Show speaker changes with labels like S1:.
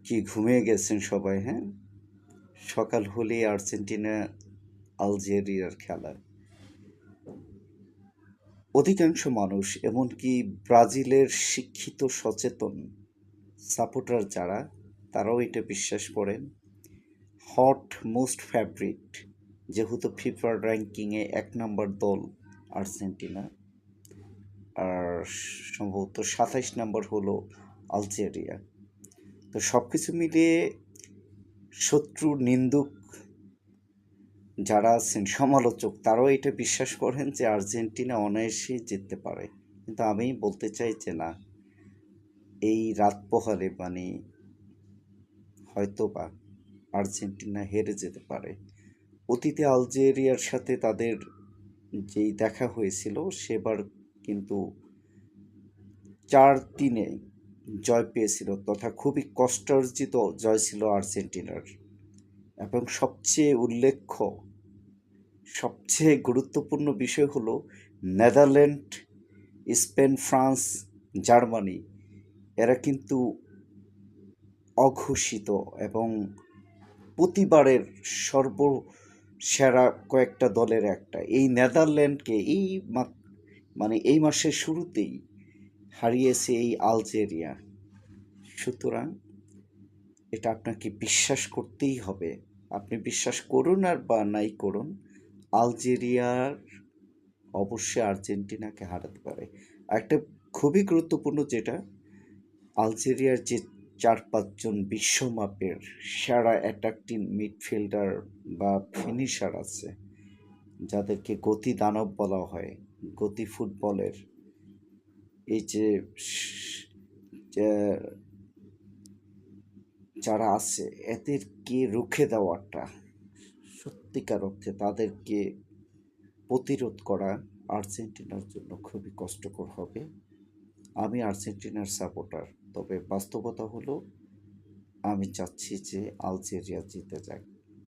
S1: কি ঘুমিয়ে গেছেন সবাই, হ্যাঁ? সকাল হলেই আর্জেন্টিনা আলজেরিয়ার খেলা। অধিকাংশ মানুষ, এমনকি ব্রাজিলের শিক্ষিত সচেতন সাপোর্টার যারা, তারাও এটা বিশ্বাস করেন। হট মোস্ট ফেভারিট, যেহেতু ফিফার র্যাঙ্কিংয়ে ১ নম্বর দল আর্জেন্টিনা, আর সম্ভবত ২৭ নম্বর হলো আলজেরিয়া। তো সব কিছু মিলিয়ে শত্রু নিন্দুক যারা আছেন, সমালোচক, তারাও এটা বিশ্বাস করেন যে আর্জেন্টিনা অনায়াসেই জিততে পারে। কিন্তু আমি বলতে চাই যে না, এই রাত পোহালে হয়তোবা আর্জেন্টিনা হেরে যেতে পারে। অতীতে আলজেরিয়ার সাথে তাদের যেই দেখা হয়েছিল, সেবার কিন্তু ৪-৩ জয় পেয়েছিল, তথা খুবই কষ্টার্জিত জয় ছিল আর্জেন্টিনার। এবং সবচেয়ে গুরুত্বপূর্ণ বিষয় হলো নেদারল্যান্ড, স্পেন, ফ্রান্স, জার্মানি, এরা কিন্তু অঘোষিত এবং প্রতিবারের সর্বসেরা কয়েকটা দলের একটা। এই নেদারল্যান্ডকে এই মাসের শুরুতেই হারিয়েছে এই আলজেরিয়া। সুতরাং এটা আপনাকে বিশ্বাস করতেই হবে। আপনি বিশ্বাস করুন আর বা নাই করুন, আলজেরিয়ার অবশ্যই আর্জেন্টিনাকে হারাতে পারে। একটা খুবই গুরুত্বপূর্ণ যেটা, আলজেরিয়ার যে ৪-৫ জন বিশ্বমাপের সেরা অ্যাটাকিং মিডফিল্ডার বা ফিনিশার আছে, যাদেরকে গতি দানব বলা হয়, গতি ফুটবলের এই যে যারা আছে, এদেরকে রুখে দেওয়াটা, সত্যিকার অর্থে তাদেরকে প্রতিরোধ করা আর্জেন্টিনার জন্য খুবই কষ্টকর হবে। আমি আর্জেন্টিনার সাপোর্টার, তবে বাস্তবতা হলো আমি চাচ্ছি যে আলজেরিয়া জিতে যাক।